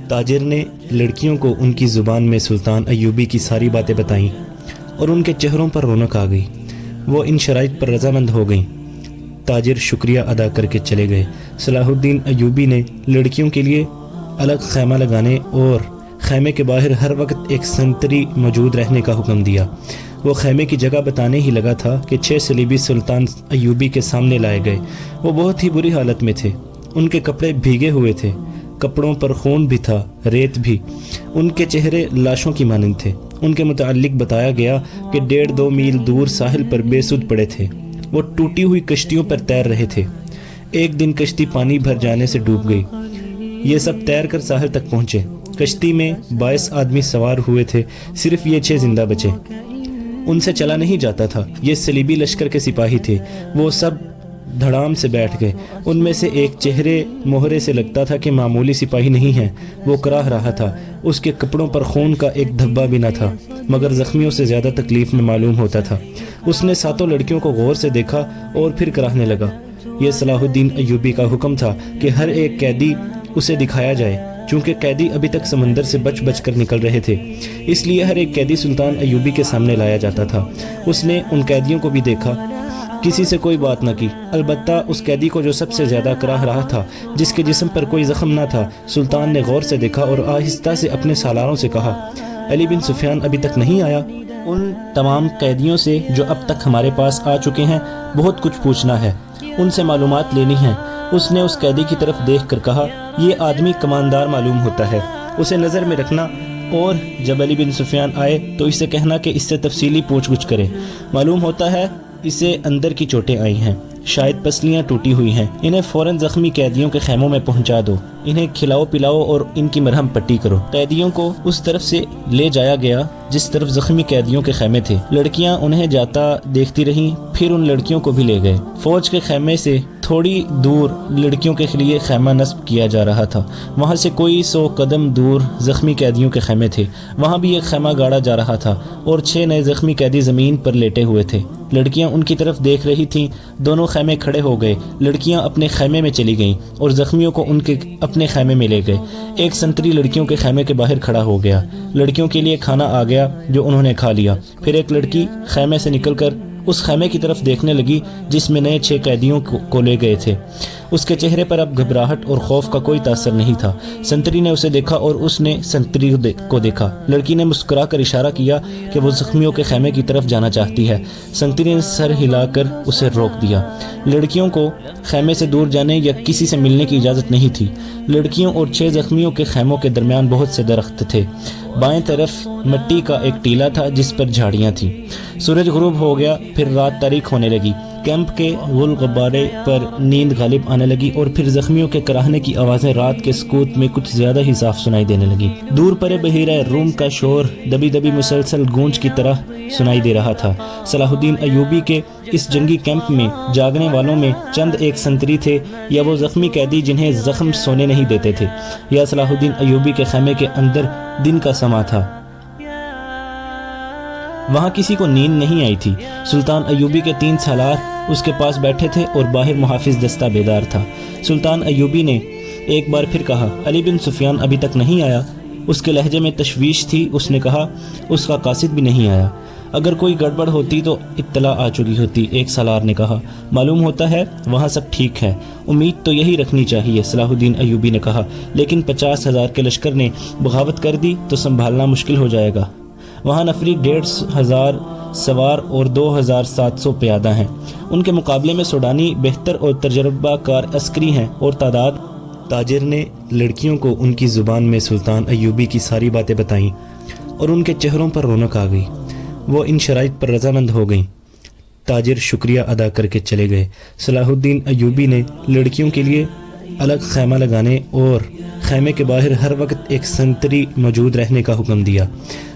تاجر نے لڑکیوں کو ان کی زبان میں سلطان ایوبی کی ساری باتیں بتائیں اور ان کے چہروں پر رونق آ گئی۔ وہ ان شرائط پر رضامند ہو گئیں۔ تاجر شکریہ ادا کر کے چلے گئے۔ صلاح الدین ایوبی نے لڑکیوں کے لیے الگ خیمہ لگانے اور خیمے کے باہر ہر وقت ایک سنتری موجود رہنے کا حکم دیا۔ وہ خیمے کی جگہ بتانے ہی لگا تھا کہ 6 صلیبی سلطان ایوبی کے سامنے لائے گئے۔ وہ بہت ہی بری حالت میں تھے۔ ان کے کپڑے بھیگے ہوئے تھے، کپڑوں پر خون بھی تھا، ریت بھی۔ ان کے چہرے لاشوں کی مانند تھے۔ ان کے متعلق بتایا گیا کہ 1.5-2 میل دور ساحل پر بے سود پڑے تھے۔ وہ ٹوٹی ہوئی کشتیوں پر تیر رہے تھے۔ ایک دن کشتی پانی بھر جانے سے ڈوب گئی۔ یہ سب تیر کر ساحل تک پہنچے۔ کشتی میں 22 آدمی سوار ہوئے تھے، صرف یہ 6 زندہ بچے۔ ان سے چلا نہیں جاتا تھا۔ یہ صلیبی لشکر کے سپاہی تھے۔ وہ سب دھڑام سے بیٹھ گئے۔ ان میں سے ایک چہرے مہرے سے لگتا تھا کہ معمولی سپاہی نہیں ہے۔ وہ کراہ رہا تھا۔ اس کے کپڑوں پر خون کا ایک دھبا بھی نہ تھا، مگر زخمیوں سے زیادہ تکلیف میں معلوم ہوتا تھا۔ اس نے 7 لڑکیوں کو غور سے دیکھا اور پھر کراہنے لگا۔ یہ صلاح الدین ایوبی کا حکم تھا کہ ہر ایک قیدی اسے دکھایا جائے۔ چونکہ قیدی ابھی تک سمندر سے بچ بچ کر نکل رہے تھے، اس لیے ہر ایک قیدی سلطان ایوبی کے سامنے لایا جاتا تھا۔ اس نے ان قیدیوں کو بھی دیکھا، کسی سے کوئی بات نہ کی، البتہ اس قیدی کو جو سب سے زیادہ کراہ رہا تھا، جس کے جسم پر کوئی زخم نہ تھا، سلطان نے غور سے دیکھا اور آہستہ سے اپنے سالاروں سے کہا، علی بن سفیان ابھی تک نہیں آیا؟ ان تمام قیدیوں سے جو اب تک ہمارے پاس آ چکے ہیں بہت کچھ پوچھنا ہے، ان سے معلومات لینی ہیں۔ اس نے اس قیدی کی طرف دیکھ کر کہا، یہ آدمی کماندار معلوم ہوتا ہے، اسے نظر میں رکھنا، اور جب علی بن سفیان آئے تو اسے کہنا کہ اس سے تفصیلی پوچھ گچھ کرے۔ معلوم ہوتا ہے اسے اندر کی چوٹیں آئی ہیں، شاید پسلیاں ٹوٹی ہوئی ہیں۔ انہیں فوراً زخمی قیدیوں کے خیموں میں پہنچا دو، انہیں کھلاؤ پلاؤ اور ان کی مرہم پٹی کرو۔ قیدیوں کو اس طرف سے لے جایا گیا جس طرف زخمی قیدیوں کے خیمے تھے۔ لڑکیاں انہیں جاتا دیکھتی رہیں، پھر ان لڑکیوں کو بھی لے گئے۔ فوج کے خیمے سے تھوڑی دور لڑکیوں کے لیے خیمہ نصب کیا جا رہا تھا۔ وہاں سے کوئی 100 قدم دور زخمی قیدیوں کے خیمے تھے، وہاں بھی ایک خیمہ گاڑا جا رہا تھا اور 6 نئے زخمی قیدی زمین پر لیٹے ہوئے تھے۔ لڑکیاں ان کی طرف دیکھ رہی تھیں۔ دونوں خیمے کھڑے ہو گئے۔ لڑکیاں اپنے خیمے میں چلی گئیں اور زخمیوں کو ان کے اپنے خیمے میں لے گئے۔ ایک سنتری لڑکیوں کے خیمے کے باہر کھڑا ہو گیا۔ لڑکیوں کے لیے کھانا آ گیا جو انہوں نے کھا لیا۔ پھر ایک لڑکی خیمے سے نکل کر اس خیمے کی طرف دیکھنے لگی جس میں نئے 6 قیدیوں کو لے گئے تھے۔ اس کے چہرے پر اب گھبراہٹ اور خوف کا کوئی تاثر نہیں تھا۔ سنتری نے اسے دیکھا اور اس نے سنتری کو دیکھا۔ لڑکی نے مسکرا کر اشارہ کیا کہ وہ زخمیوں کے خیمے کی طرف جانا چاہتی ہے۔ سنتری نے سر ہلا کر اسے روک دیا۔ لڑکیوں کو خیمے سے دور جانے یا کسی سے ملنے کی اجازت نہیں تھی۔ لڑکیوں اور 6 زخمیوں کے خیموں کے درمیان بہت سے درخت تھے۔ بائیں طرف مٹی کا ایک ٹیلہ تھا جس پر جھاڑیاں تھیں۔ سورج غروب ہو گیا، پھر رات تاریک ہونے لگی۔ کیمپ کے غل غبارے پر نیند غالب آنے لگی اور پھر زخمیوں کے کراہنے کی آوازیں رات کے سکوت میں کچھ زیادہ ہی صاف سنائی دینے لگی۔ دور پرے بحیرہ روم کا شور دبی دبی مسلسل گونج کی طرح سنائی دے رہا تھا۔ صلاح الدین ایوبی کے اس جنگی کیمپ میں جاگنے والوں میں چند ایک سنتری تھے، یا وہ زخمی قیدی جنہیں زخم سونے نہیں دیتے تھے، یا صلاح الدین ایوبی کے خیمے کے اندر دن کا سما تھا۔ وہاں کسی کو نیند نہیں آئی تھی۔ سلطان ایوبی کے 3 سالار اس کے پاس بیٹھے تھے اور باہر محافظ دستہ بیدار تھا۔ سلطان ایوبی نے ایک بار پھر کہا، علی بن سفیان ابھی تک نہیں آیا؟ اس کے لہجے میں تشویش تھی۔ اس نے کہا، اس کا قاصد بھی نہیں آیا۔ اگر کوئی گڑبڑ ہوتی تو اطلاع آ چکی ہوتی، ایک سالار نے کہا۔ معلوم ہوتا ہے وہاں سب ٹھیک ہے۔ امید تو یہی رکھنی چاہیے، صلاح الدین ایوبی نے کہا، لیکن 50,000 کے لشکر نے بغاوت کر دی تو سنبھالنا مشکل ہو جائے گا۔ وہاں نفری 1,500 سوار اور 2,700 پیادہ ہیں۔ ان کے مقابلے میں سوڈانی بہتر اور تجربہ کار عسکری ہیں اور تعداد۔ تاجر نے لڑکیوں کو ان کی زبان میں سلطان ایوبی کی ساری باتیں بتائیں اور ان کے چہروں پر رونق آ گئی۔ وہ ان شرائط پر رضامند ہو گئیں۔ تاجر شکریہ ادا کر کے چلے گئے۔ صلاح الدین ایوبی نے لڑکیوں کے لیے الگ خیمہ لگانے اور خیمے کے باہر ہر وقت ایک سنتری موجود رہنے کا حکم دیا۔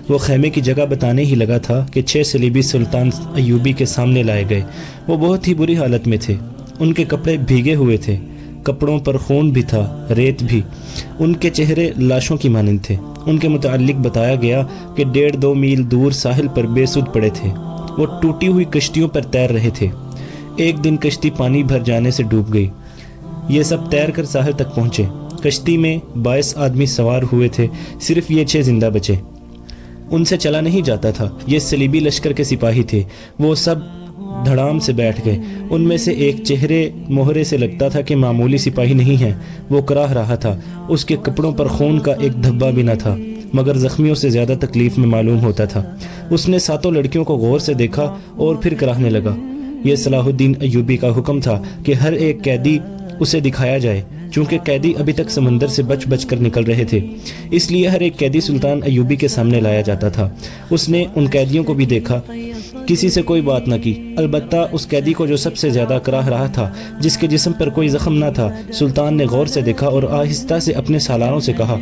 وہ خیمے کی جگہ بتانے ہی لگا تھا کہ 6 صلیبی سلطان ایوبی کے سامنے لائے گئے۔ وہ بہت ہی بری حالت میں تھے۔ ان کے کپڑے بھیگے ہوئے تھے، کپڑوں پر خون بھی تھا، ریت بھی۔ ان کے چہرے لاشوں کی مانند تھے۔ ان کے متعلق بتایا گیا کہ 1.5-2 میل دور ساحل پر بے سود پڑے تھے۔ وہ ٹوٹی ہوئی کشتیوں پر تیر رہے تھے۔ ایک دن کشتی پانی بھر جانے سے ڈوب گئی۔ یہ سب تیر کر ساحل تک پہنچے۔ کشتی میں 22 آدمی سوار ہوئے تھے، صرف یہ 6 زندہ بچے۔ ان سے چلا نہیں جاتا تھا، یہ صلیبی لشکر کے سپاہی تھے۔ وہ سب دھڑام سے بیٹھ گئے۔ ان میں سے ایک چہرے مہرے سے لگتا تھا کہ معمولی سپاہی نہیں ہے، وہ کراہ رہا تھا۔ اس کے کپڑوں پر خون کا ایک دھبا بھی نہ تھا، مگر زخمیوں سے زیادہ تکلیف میں معلوم ہوتا تھا۔ اس نے 7 لڑکیوں کو غور سے دیکھا اور پھر کراہنے لگا۔ یہ صلاح الدین ایوبی کا حکم تھا کہ ہر ایک قیدی اسے دکھایا جائے، چونکہ قیدی ابھی تک سمندر سے بچ بچ کر نکل رہے تھے، اس لیے ہر ایک قیدی سلطان ایوبی کے سامنے لایا جاتا تھا۔ اس نے ان قیدیوں کو بھی دیکھا، کسی سے کوئی بات نہ کی، البتہ اس قیدی کو جو سب سے زیادہ کراہ رہا تھا، جس کے جسم پر کوئی زخم نہ تھا، سلطان نے غور سے دیکھا اور آہستہ سے اپنے سالاروں سے کہا،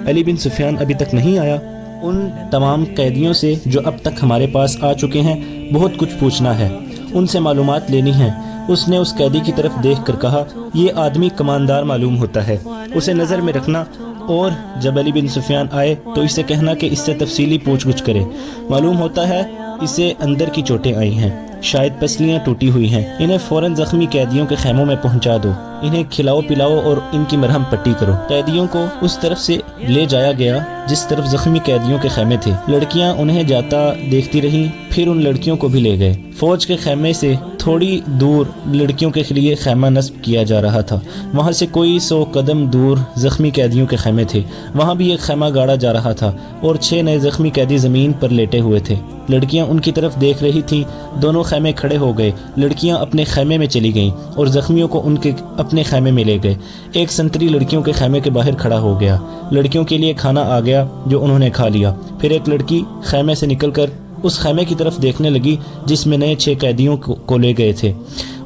علی بن سفیان ابھی تک نہیں آیا؟ ان تمام قیدیوں سے جو اب تک ہمارے پاس آ چکے ہیں بہت کچھ پوچھنا ہے، ان سے معلومات لینی ہیں۔ اس نے اس قیدی کی طرف دیکھ کر کہا، یہ آدمی کماندار معلوم ہوتا ہے، اسے نظر میں رکھنا، اور جب علی بن سفیان آئے تو اسے کہنا کہ اس سے تفصیلی پوچھ گچھ کرے۔ معلوم ہوتا ہے اسے اندر کی چوٹیں آئی ہیں، شاید پسلیاں ٹوٹی ہوئی ہیں، انہیں فوراً زخمی قیدیوں کے خیموں میں پہنچا دو، انہیں کھلاؤ پلاؤ اور ان کی مرہم پٹی کرو۔ قیدیوں کو اس طرف سے لے جایا گیا جس طرف زخمی قیدیوں کے خیمے تھے۔ لڑکیاں انہیں جاتا دیکھتی رہیں، پھر ان لڑکیوں کو بھی لے گئے۔ فوج کے خیمے سے تھوڑی دور لڑکیوں کے لیے خیمہ نصب کیا جا رہا تھا، وہاں سے کوئی 100 قدم دور زخمی قیدیوں کے خیمے تھے، وہاں بھی ایک خیمہ گاڑا جا رہا تھا اور 6 نئے زخمی قیدی زمین پر لیٹے ہوئے تھے۔ لڑکیاں ان کی طرف دیکھ رہی تھیں، دونوں خیمے کھڑے ہو گئے، لڑکیاں اپنے خیمے میں چلی گئیں اور زخمیوں کو ان کے اپنے خیمے میں لے گئے۔ ایک سنتری لڑکیوں کے خیمے کے باہر کھڑا ہو گیا، لڑکیوں کے لیے کھانا آ گیا جو انہوں نے کھا لیا۔ پھر ایک لڑکی خیمے سے نکل کر اس خیمے کی طرف دیکھنے لگی جس میں نئے 6 قیدیوں کو لے گئے تھے۔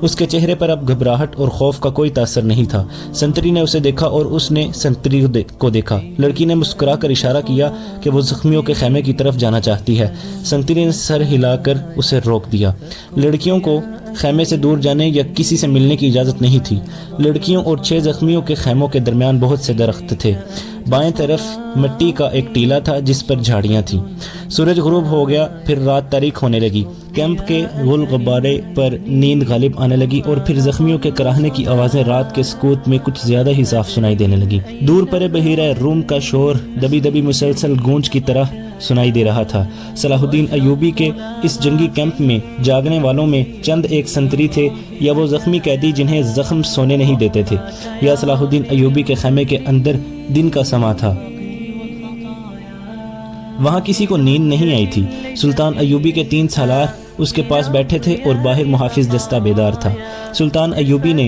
اس کے چہرے پر اب گھبراہٹ اور خوف کا کوئی تاثر نہیں تھا۔ سنتری نے اسے دیکھا اور اس نے سنتری کو دیکھا۔ لڑکی نے مسکرا کر اشارہ کیا کہ وہ زخمیوں کے خیمے کی طرف جانا چاہتی ہے۔ سنتری نے سر ہلا کر اسے روک دیا۔ لڑکیوں کو خیمے سے دور جانے یا کسی سے ملنے کی اجازت نہیں تھی۔ لڑکیوں اور 6 زخمیوں کے خیموں کے درمیان بہت سے درخت تھے۔ بائیں طرف مٹی کا ایک ٹیلہ تھا جس پر جھاڑیاں تھیں۔ سورج غروب ہو گیا، پھر رات تاریک ہونے لگی۔ کیمپ کے غل غبارے پر نیند غالب آنے لگی اور پھر زخمیوں کے کراہنے کی آوازیں رات کے سکوت میں کچھ زیادہ ہی صاف سنائی دینے لگی۔ دور پرے بحیرہ روم کا شور دبی دبی مسلسل گونج کی طرح سنائی دے رہا تھا۔ صلاح الدین ایوبی کے اس جنگی کیمپ میں جاگنے والوں میں چند ایک سنتری تھے، یا وہ زخمی قیدی جنہیں زخم سونے نہیں دیتے تھے، یا صلاح الدین ایوبی کے خیمے کے اندر دن کا سما تھا۔ وہاں کسی کو نیند نہیں آئی تھی۔ سلطان ایوبی کے 3 سالار اس کے پاس بیٹھے تھے اور باہر محافظ دستہ بیدار تھا۔ سلطان ایوبی نے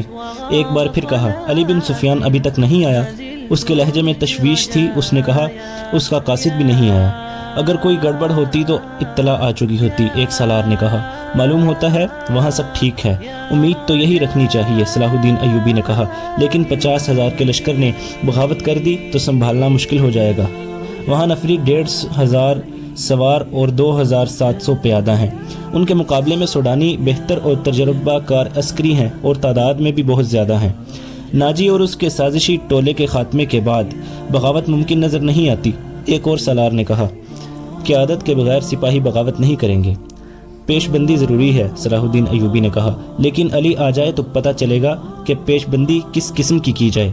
ایک بار پھر کہا، علی بن سفیان ابھی تک نہیں آیا؟ اس کے لہجے میں تشویش تھی۔ اس نے کہا، اس کا قاصد بھی نہیں آیا، اگر کوئی گڑبڑ ہوتی تو اطلاع آ چکی ہوتی۔ ایک سالار نے کہا، معلوم ہوتا ہے وہاں سب ٹھیک ہے، امید تو یہی رکھنی چاہیے۔ صلاح الدین ایوبی نے کہا، لیکن 50,000 کے لشکر نے بغاوت کر دی تو سنبھالنا مشکل ہو جائے گا۔ وہاں نفری 1,500 سوار اور 2,700 پیادہ ہیں۔ ان کے مقابلے میں سوڈانی بہتر اور تجربہ کار عسکری ہیں اور تعداد میں بھی بہت زیادہ ہیں۔ ناجی اور اس کے سازشی ٹولے کے خاتمے کے بعد بغاوت ممکن نظر نہیں آتی۔ ایک اور سالار نے کہا، قیادت کے بغیر سپاہی بغاوت نہیں کریں گے، پیش بندی ضروری ہے۔ صلاح الدین ایوبی نے کہا، لیکن علی آ جائے تو پتہ چلے گا کہ پیش بندی کس قسم کی جائے۔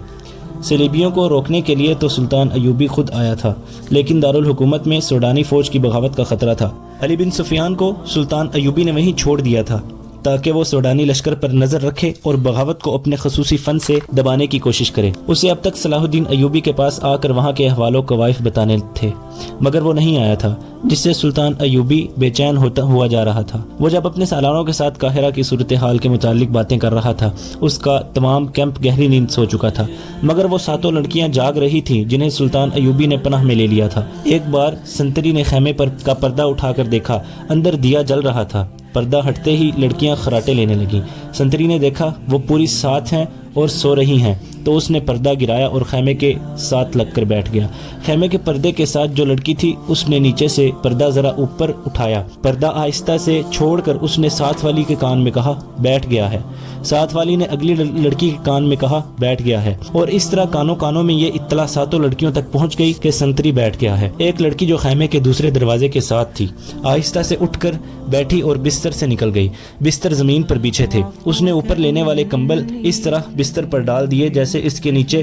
صلیبیوں کو روکنے کے لیے تو سلطان ایوبی خود آیا تھا، لیکن دارالحکومت میں سوڈانی فوج کی بغاوت کا خطرہ تھا۔ علی بن سفیان کو سلطان ایوبی نے وہیں چھوڑ دیا تھا تاکہ وہ سوڈانی لشکر پر نظر رکھے اور بغاوت کو اپنے خصوصی فن سے دبانے کی کوشش کرے۔ اسے اب تک صلاح الدین ایوبی کے پاس آ کر وہاں کے احوال و قوائف بتانے تھے، مگر وہ نہیں آیا تھا، جس سے سلطان ایوبی بے چین ہوا جا رہا تھا۔ وہ جب اپنے سالاروں کے ساتھ قاہرہ کی صورتحال کے متعلق باتیں کر رہا تھا، اس کا تمام کیمپ گہری نیند سو چکا تھا، مگر وہ 7 لڑکیاں جاگ رہی تھیں جنہیں سلطان ایوبی نے پناہ میں لے لیا تھا۔ ایک بار سنتری نے خیمے پر کا پردہ اٹھا کر دیکھا، اندر دیا جل رہا تھا۔ پردہ ہٹتے ہی لڑکیاں خراٹے لینے لگیں۔ سنتری نے دیکھا وہ پوری 7 ہیں اور سو رہی ہیں، تو اس نے پردہ گرایا اور خیمے کے ساتھ لگ کر بیٹھ گیا۔ خیمے کے پردے کے ساتھ جو لڑکی تھی اس نے نیچے سے پردہ ذرا اوپر اٹھایا، پردہ آہستہ سے چھوڑ کر اس نے ساتھ والی کے کان میں کہا، بیٹھ گیا ہے۔ ساتھ والی نے اگلی لڑکی کے کان میں کہا، بیٹھ گیا ہے، اور اس طرح کانوں میں یہ اطلاع 7 لڑکیوں تک پہنچ گئی کہ سنتری بیٹھ گیا ہے۔ ایک لڑکی جو خیمے کے دوسرے دروازے کے ساتھ تھی آہستہ سے اٹھ کر بیٹھی اور بستر سے نکل گئی۔ بستر زمین پر بچھے تھے، اس نے اوپر لینے والے کمبل اس طرح بستر پر ڈال دیے جیسے اس کے نیچے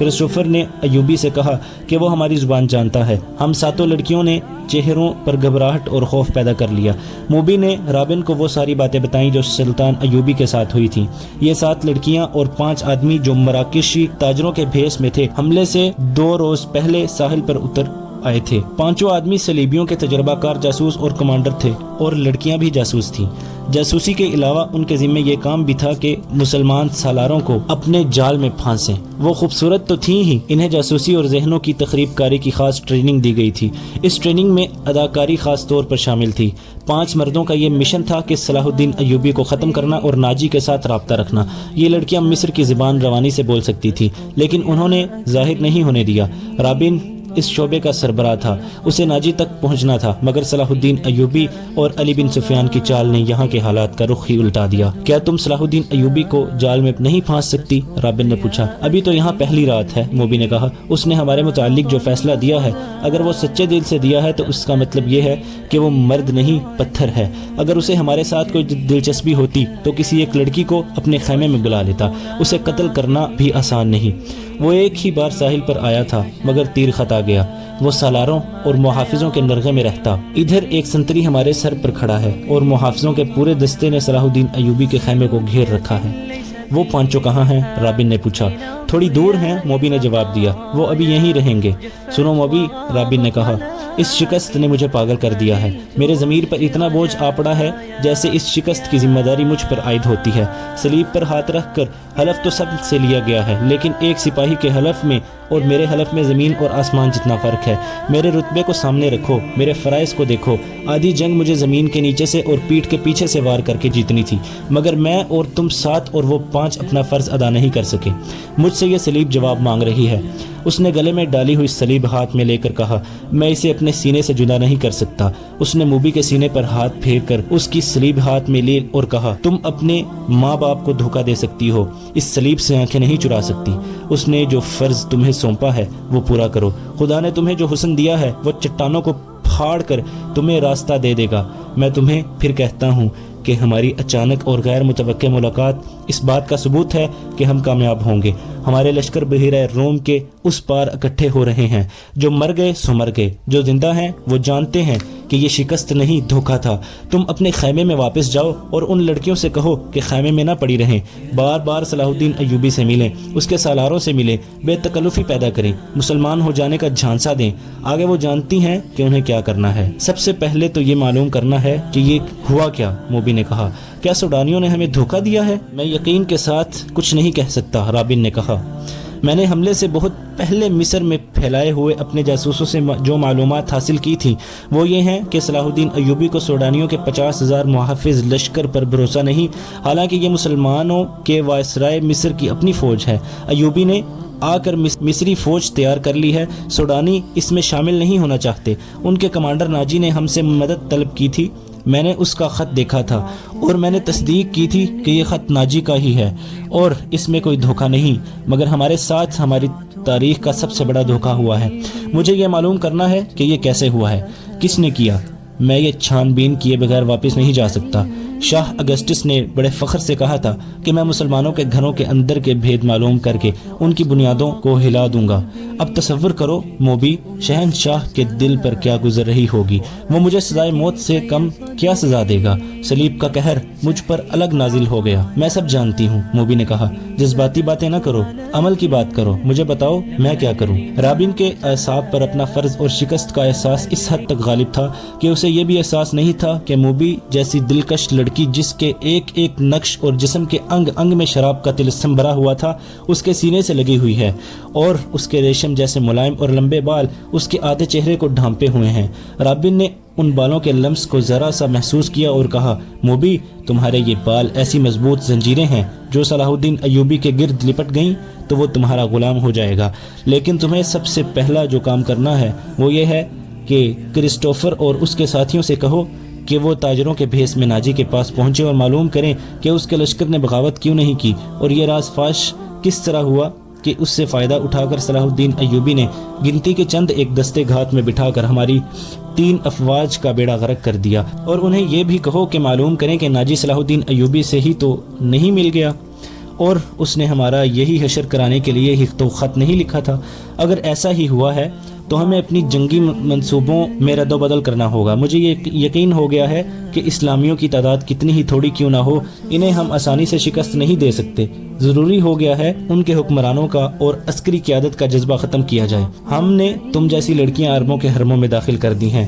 کرسٹوفر نے ایوبی سے کہا کہ وہ ہماری زبان جانتا ہے۔ ہم ساتوں لڑکیوں نے چہروں پر گھبراہٹ اور خوف پیدا کر لیا۔ موبی نے رابن کو وہ ساری باتیں بتائیں جو سلطان ایوبی کے ساتھ ہوئی تھیں۔ یہ 7 لڑکیاں اور 5 آدمی جو مراکشی تاجروں کے بھیس میں تھے، حملے سے 2 روز پہلے ساحل پر اتر آئے تھے۔ 5 آدمی صلیبیوں کے تجربہ کار جاسوس اور کمانڈر تھے، اور لڑکیاں بھی جاسوس تھیں۔ جاسوسی کے علاوہ ان کے ذمہ یہ کام بھی تھا کہ مسلمان سالاروں کو اپنے جال میں پھانسیں۔ وہ خوبصورت تو تھیں ہی، انہیں جاسوسی اور ذہنوں کی تخریب کاری کی خاص ٹریننگ دی گئی تھی۔ اس ٹریننگ میں اداکاری خاص طور پر شامل تھی۔ 5 مردوں کا یہ مشن تھا کہ صلاح الدین ایوبی کو ختم کرنا اور ناجی کے ساتھ رابطہ رکھنا۔ یہ لڑکیاں مصر کی زبان روانی سے بول سکتی تھیں، لیکن انہوں نے ظاہر نہیں ہونے دیا۔ رابن اس شعبے کا سربراہ تھا، اسے ناجی تک پہنچنا تھا، مگر صلاح الدین ایوبی اور علی بن سفیان کی چال نے یہاں کے حالات کا رخ ہی الٹا دیا۔ کیا تم صلاح الدین ایوبی کو جال میں نہیں پھانس سکتی؟ رابن نے پوچھا۔ ابھی تو یہاں پہلی رات ہے، موبی نے کہا۔ اس نے ہمارے متعلق جو فیصلہ دیا ہے، اگر وہ سچے دل سے دیا ہے تو اس کا مطلب یہ ہے کہ وہ مرد نہیں پتھر ہے۔ اگر اسے ہمارے ساتھ کوئی دلچسپی ہوتی تو کسی ایک لڑکی کو اپنے خیمے میں بلا لیتا۔ اسے قتل کرنا بھی آسان نہیں۔ وہ ایک ہی بار ساحل پر آیا تھا، مگر تیر خطا گیا۔ وہ سالاروں اور محافظوں کے نرغے میں رہتا۔ ادھر ایک سنتری ہمارے سر پر کھڑا ہے، اور محافظوں کے پورے دستے نے صلاح الدین ایوبی کے خیمے کو گھیر رکھا ہے۔ وہ 5 کہاں ہیں؟ رابن نے پوچھا۔ تھوڑی دور ہیں، موبی نے جواب دیا۔ وہ ابھی یہیں رہیں گے۔ سنو موبی، رابن نے کہا، اس شکست نے مجھے پاگل کر دیا ہے۔ میرے ضمیر پر اتنا بوجھ آ پڑا ہے جیسے اس شکست کی ذمہ داری مجھ پر عائد ہوتی ہے۔ صلیب پر ہاتھ رکھ کر حلف تو سب سے لیا گیا ہے، لیکن ایک سپاہی کے حلف میں اور میرے حلف میں زمین اور آسمان جتنا فرق ہے۔ میرے رتبے کو سامنے رکھو، میرے فرائض کو دیکھو۔ آدھی جنگ مجھے زمین کے نیچے سے اور پیٹھ کے پیچھے سے وار کر کے جیتنی تھی، مگر میں اور تم 7 اور وہ 5 اپنا فرض ادا نہیں کر سکے۔ مجھ سے یہ صلیب جواب مانگ رہی ہے۔ اس نے گلے میں ڈالی ہوئی صلیب ہاتھ میں لے کر کہا، میں اسے اپنے سینے سے جدا نہیں کر سکتا۔ اس نے موبی کے سینے پر ہاتھ پھیر کر اس کی صلیب ہاتھ میں لی اور کہا، تم اپنے ماں باپ کو دھوکہ دے سکتی ہو، اس صلیب سے آنکھیں نہیں چرا سکتی۔ اس نے جو فرض تمہیں سونپا ہے وہ پورا کرو۔ خدا نے تمہیں جو حسن دیا ہے وہ چٹانوں کو پھاڑ کر تمہیں راستہ دے دے گا۔ میں تمہیں پھر کہتا ہوں کہ ہماری اچانک اور غیر متوقع ملاقات اس بات کا ثبوت ہے کہ ہم کامیاب ہوں گے۔ ہمارے لشکر بحیرہ روم کے اس پار اکٹھے ہو رہے ہیں۔ جو مر گئے سو مر گئے، جو زندہ ہیں وہ جانتے ہیں کہ یہ شکست نہیں، دھوکہ تھا۔ تم اپنے خیمے میں واپس جاؤ اور ان لڑکیوں سے کہو کہ خیمے میں نہ پڑی رہیں، بار بار صلاح الدین ایوبی سے ملیں، اس کے سالاروں سے ملیں، بے تکلفی پیدا کریں، مسلمان ہو جانے کا جھانسا دیں۔ آگے وہ جانتی ہیں کہ انہیں کیا کرنا ہے۔ سب سے پہلے تو یہ معلوم کرنا ہے کہ یہ ہوا کیا، موبی نے کہا۔ کیا سوڈانیوں نے ہمیں دھوکہ دیا ہے؟ میں یقین کے ساتھ کچھ نہیں کہہ سکتا، رابن نے کہا۔ میں نے حملے سے بہت پہلے مصر میں پھیلائے ہوئے اپنے جاسوسوں سے جو معلومات حاصل کی تھیں وہ یہ ہیں کہ صلاح الدین ایوبی کو سوڈانیوں کے 50,000 محافظ لشکر پر بھروسہ نہیں، حالانکہ یہ مسلمانوں کے وائسرائے مصر کی اپنی فوج ہے۔ ایوبی نے آ کر مصری فوج تیار کر لی ہے، سوڈانی اس میں شامل نہیں ہونا چاہتے۔ ان کے کمانڈر ناجی نے ہم سے مدد طلب کی تھی، میں نے اس کا خط دیکھا تھا اور میں نے تصدیق کی تھی کہ یہ خط ناجی کا ہی ہے اور اس میں کوئی دھوکہ نہیں، مگر ہمارے ساتھ ہماری تاریخ کا سب سے بڑا دھوکہ ہوا ہے۔ مجھے یہ معلوم کرنا ہے کہ یہ کیسے ہوا ہے، کس نے کیا۔ میں یہ چھان بین کیے بغیر واپس نہیں جا سکتا۔ شاہ اگسٹس نے بڑے فخر سے کہا تھا کہ میں مسلمانوں کے گھروں کے اندر کے بھید معلوم کر کے ان کی بنیادوں کو ہلا دوں گا۔ اب تصور کرو موبی، شہنشاہ کے دل پر کیا گزر رہی ہوگی۔ وہ مجھے سزائے موت سے کم کیا سزا دے گا؟ صلیب کا قہر مجھ پر الگ نازل ہو گیا۔ میں سب جانتی ہوں، موبی نے کہا۔ جذباتی باتیں نہ کرو، عمل کی بات کرو۔ مجھے بتاؤ میں کیا کروں؟ رابن کے اعصاب پر اپنا فرض اور شکست کا احساس اس حد تک غالب تھا کہ اسے یہ بھی احساس نہیں تھا کہ موبی جیسی دلکش لڑکی جس کے ایک ایک نقش اور جسم کے انگ انگ میں شراب کا طلسم بھرا ہوا تھا اس کے سینے سے لگی ہوئی ہے، اور اس کے ریشم جیسے ملائم اور لمبے بال اس کے آدھے چہرے کو ڈھانپے ہوئے ہیں۔ رابن نے ان بالوں کے لمس کو ذرا سا محسوس کیا اور کہا، موبی تمہارے یہ بال ایسی مضبوط زنجیریں ہیں جو صلاح الدین ایوبی کے گرد لپٹ گئیں تو وہ تمہارا غلام ہو جائے گا، لیکن تمہیں سب سے پہلا جو کام کرنا ہے وہ یہ ہے کہ کرسٹوفر اور اس کے ساتھیوں سے کہو کہ وہ تاجروں کے بھیس میں ناجی کے پاس پہنچے اور معلوم کریں کہ اس کے لشکر نے بغاوت کیوں نہیں کی اور یہ راز فاش کس طرح ہوا کہ اس سے فائدہ اٹھا کر صلاح الدین ایوبی نے گنتی کے چند ایک دستے گھات میں بٹھا کر ہماری 3 افواج کا بیڑا غرق کر دیا، اور انہیں یہ بھی کہو کہ معلوم کریں کہ ناجی صلاح الدین ایوبی سے ہی تو نہیں مل گیا، اور اس نے ہمارا یہی حشر کرانے کے لیے ہی تو خط نہیں لکھا تھا۔ اگر ایسا ہی ہوا ہے تو ہمیں اپنی جنگی منصوبوں میں رد و بدل کرنا ہوگا۔ مجھے یہ یقین ہو گیا ہے کہ اسلامیوں کی تعداد کتنی ہی تھوڑی کیوں نہ ہو، انہیں ہم آسانی سے شکست نہیں دے سکتے۔ ضروری ہو گیا ہے ان کے حکمرانوں کا اور عسکری قیادت کا جذبہ ختم کیا جائے۔ ہم نے تم جیسی لڑکیاں عربوں کے حرموں میں داخل کر دی ہیں۔